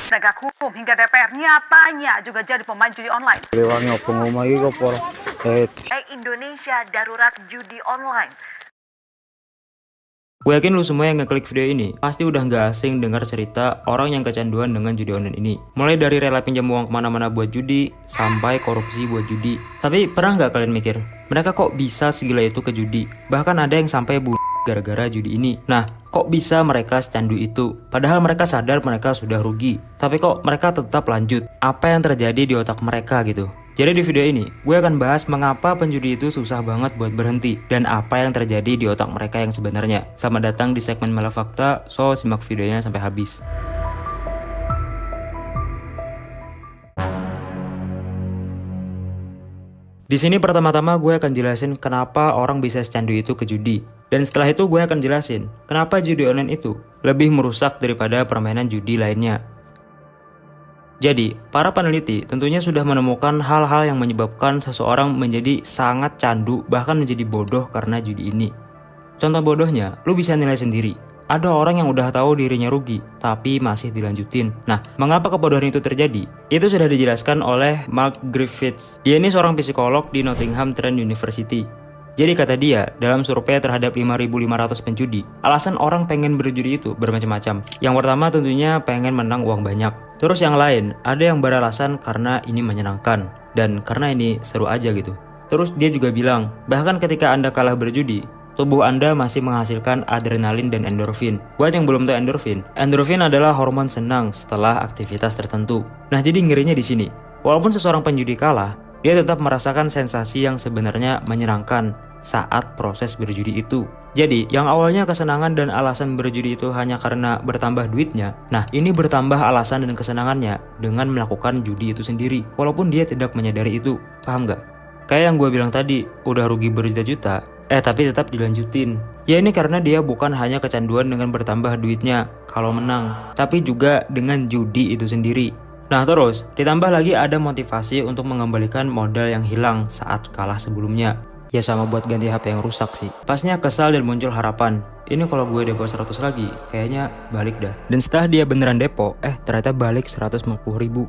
Penegak hukum hingga DPR nyatanya juga jadi pemain judi online. Indonesia darurat judi online. Gue yakin lu semua yang ngeklik video ini pasti udah gak asing dengar cerita orang yang kecanduan dengan judi online ini. Mulai dari rela pinjam uang kemana-mana buat judi, sampai korupsi buat judi. Tapi pernah gak kalian mikir, mereka kok bisa segila itu ke judi? Bahkan ada yang sampai bunuh gara-gara judi ini. Nah, kok bisa mereka secandu itu? Padahal mereka sadar mereka sudah rugi. Tapi kok mereka tetap lanjut? Apa yang terjadi di otak mereka gitu? Jadi di video ini, gue akan bahas mengapa penjudi itu susah banget buat berhenti dan apa yang terjadi di otak mereka yang sebenarnya. Selamat datang di segmen Malah Fakta, so simak videonya sampai habis. Di sini pertama-tama gue akan jelasin kenapa orang bisa secandu itu ke judi. Dan setelah itu gue akan jelasin kenapa judi online itu lebih merusak daripada permainan judi lainnya. Jadi, para peneliti tentunya sudah menemukan hal-hal yang menyebabkan seseorang menjadi sangat candu bahkan menjadi bodoh karena judi ini. Contoh bodohnya, lu bisa nilai sendiri. Ada orang yang udah tahu dirinya rugi, tapi masih dilanjutin. Nah, mengapa kebodohan itu terjadi? Itu sudah dijelaskan oleh Mark Griffiths. Dia ini seorang psikolog di Nottingham Trent University. Jadi kata dia, dalam survei terhadap 5.500 penjudi, alasan orang pengen berjudi itu bermacam-macam. Yang pertama tentunya pengen menang uang banyak. Terus yang lain, ada yang beralasan karena ini menyenangkan, dan karena ini seru aja gitu. Terus dia juga bilang, bahkan ketika Anda kalah berjudi, tubuh Anda masih menghasilkan adrenalin dan endorfin. Buat yang belum tahu endorfin adalah hormon senang setelah aktivitas tertentu. Nah jadi ngerinya di sini, walaupun seseorang penjudi kalah, dia tetap merasakan sensasi yang sebenarnya menyenangkan saat proses berjudi itu. Jadi, yang awalnya kesenangan dan alasan berjudi itu hanya karena bertambah duitnya, nah ini bertambah alasan dan kesenangannya dengan melakukan judi itu sendiri, walaupun dia tidak menyadari itu. Paham gak? Kayak yang gue bilang tadi, udah rugi berjuta-juta, tapi tetap dilanjutin. Ya ini karena dia bukan hanya kecanduan dengan bertambah duitnya kalau menang, tapi juga dengan judi itu sendiri. Nah terus, ditambah lagi ada motivasi untuk mengembalikan modal yang hilang saat kalah sebelumnya. Ya sama buat ganti HP yang rusak sih. Pasnya kesal dan muncul harapan. Ini kalau gue depo 100 lagi, kayaknya balik dah. Dan setelah dia beneran depo, ternyata balik 150.000.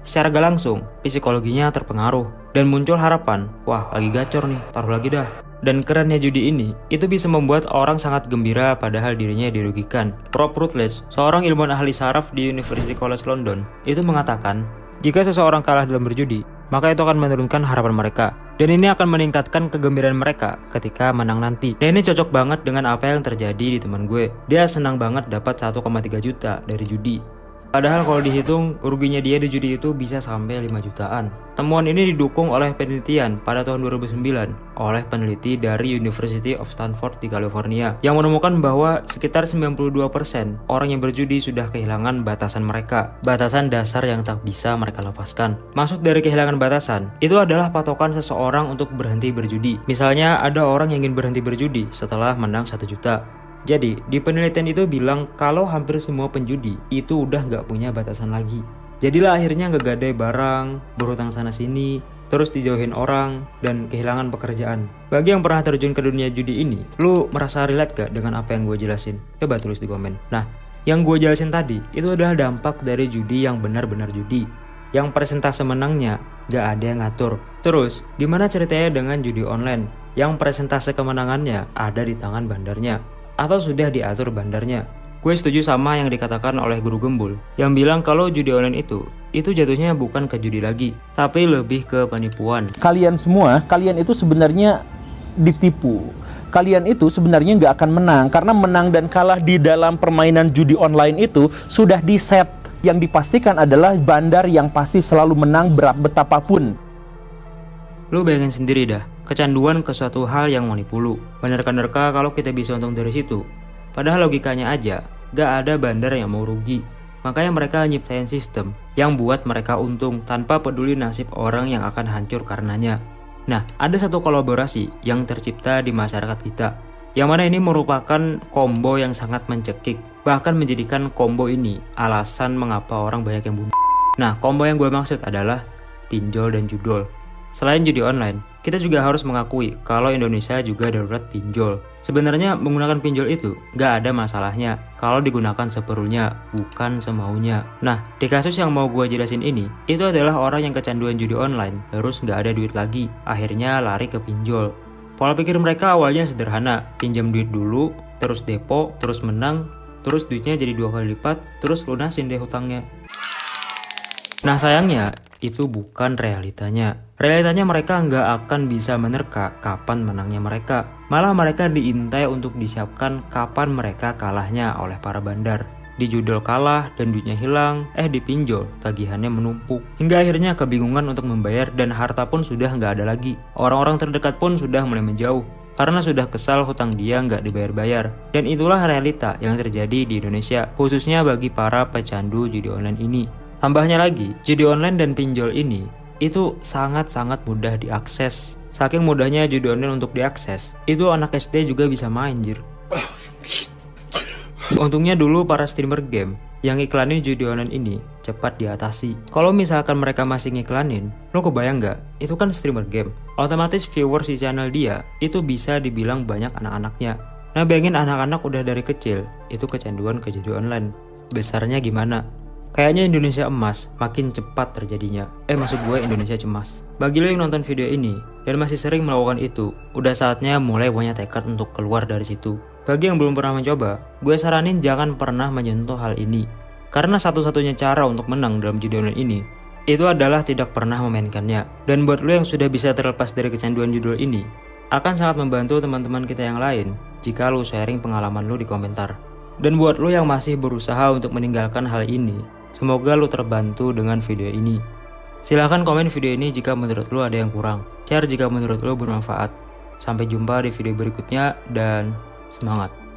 Secara gak langsung, psikologinya terpengaruh. Dan muncul harapan, wah lagi gacor nih, taruh lagi dah. Dan kerennya judi ini, itu bisa membuat orang sangat gembira padahal dirinya dirugikan. Rob Rutledge, seorang ilmuwan ahli saraf di University College London, itu mengatakan, jika seseorang kalah dalam berjudi, maka itu akan menurunkan harapan mereka. Dan ini akan meningkatkan kegembiraan mereka ketika menang nanti. Dan ini cocok banget dengan apa yang terjadi di teman gue. Dia senang banget dapat 1,3 juta dari judi. Padahal kalau dihitung, ruginya dia di judi itu bisa sampai 5 jutaan. Temuan ini didukung oleh penelitian pada tahun 2009 oleh peneliti dari University of Stanford di California yang menemukan bahwa sekitar 92% orang yang berjudi sudah kehilangan batasan mereka, batasan dasar yang tak bisa mereka lepaskan. Maksud dari kehilangan batasan, itu adalah patokan seseorang untuk berhenti berjudi. Misalnya ada orang yang ingin berhenti berjudi setelah menang 1 juta. Jadi, di penelitian itu bilang kalau hampir semua penjudi itu udah gak punya batasan lagi. Jadilah akhirnya ngegadai barang, berhutang sana-sini, terus dijauhin orang, dan kehilangan pekerjaan. Bagi yang pernah terjun ke dunia judi ini, lu merasa relate gak dengan apa yang gue jelasin? Coba tulis di komen. Nah, yang gue jelasin tadi, itu adalah dampak dari judi yang benar-benar judi. Yang persentase menangnya gak ada yang ngatur. Terus, gimana ceritanya dengan judi online? Yang persentase kemenangannya ada di tangan bandarnya atau sudah diatur bandarnya. Gue setuju sama yang dikatakan oleh Guru Gembul yang bilang kalau judi online itu jatuhnya bukan ke judi lagi, tapi lebih ke penipuan. Kalian semua, kalian itu sebenarnya ditipu. Kalian itu sebenarnya nggak akan menang, karena menang dan kalah di dalam permainan judi online itu sudah di-set. Yang dipastikan adalah bandar yang pasti selalu menang betapapun. Lu bayangin sendiri dah, kecanduan ke suatu hal yang menipu lu. Bener-benerkah kalau kita bisa untung dari situ? Padahal logikanya aja, gak ada bandar yang mau rugi. Makanya mereka nyiptain sistem yang buat mereka untung tanpa peduli nasib orang yang akan hancur karenanya. Nah, ada satu kolaborasi yang tercipta di masyarakat kita, yang mana ini merupakan combo yang sangat mencekik. Bahkan menjadikan combo ini alasan mengapa orang banyak yang bunuh. Nah, combo yang gue maksud adalah pinjol dan judol. Selain judi online, kita juga harus mengakui kalau Indonesia juga darurat pinjol. Sebenarnya menggunakan pinjol itu nggak ada masalahnya kalau digunakan seperlunya, bukan semaunya. Nah, di kasus yang mau gue jelasin ini, itu adalah orang yang kecanduan judi online, terus nggak ada duit lagi, akhirnya lari ke pinjol. Pola pikir mereka awalnya sederhana, pinjam duit dulu, terus depo, terus menang, terus duitnya jadi 2 kali lipat, terus lunasin deh hutangnya. Nah sayangnya, itu bukan realitanya. Realitanya mereka nggak akan bisa menerka kapan menangnya mereka. Malah mereka diintai untuk disiapkan kapan mereka kalahnya oleh para bandar. Dijudol kalah dan duitnya hilang, dipinjol, tagihannya menumpuk. Hingga akhirnya kebingungan untuk membayar dan harta pun sudah nggak ada lagi. Orang-orang terdekat pun sudah mulai menjauh. Karena sudah kesal hutang dia nggak dibayar-bayar. Dan itulah realita yang terjadi di Indonesia, khususnya bagi para pecandu judi online ini. Tambahnya lagi, judi online dan pinjol ini itu sangat-sangat mudah diakses. Saking mudahnya judi online untuk diakses, itu anak SD juga bisa main, jir. Untungnya dulu para streamer game yang iklanin judi online ini cepat diatasi. Kalau misalkan mereka masih ngiklanin, lo kebayang nggak? Itu kan streamer game. Otomatis viewers di channel dia itu bisa dibilang banyak anak-anaknya. Nah bayangin anak-anak udah dari kecil itu kecanduan ke judi online. Besarnya gimana? Kayaknya Indonesia emas makin cepat terjadinya. Maksud gue Indonesia cemas. Bagi lo yang nonton video ini dan masih sering melakukan itu, udah saatnya mulai punya tekad untuk keluar dari situ. Bagi yang belum pernah mencoba, gue saranin jangan pernah menyentuh hal ini. Karena satu-satunya cara untuk menang dalam judi online ini, itu adalah tidak pernah memainkannya. Dan buat lo yang sudah bisa terlepas dari kecanduan judul ini, akan sangat membantu teman-teman kita yang lain jika lo sharing pengalaman lo di komentar. Dan buat lo yang masih berusaha untuk meninggalkan hal ini, semoga lo terbantu dengan video ini. Silahkan komen video ini jika menurut lo ada yang kurang. Share jika menurut lo bermanfaat. Sampai jumpa di video berikutnya dan semangat.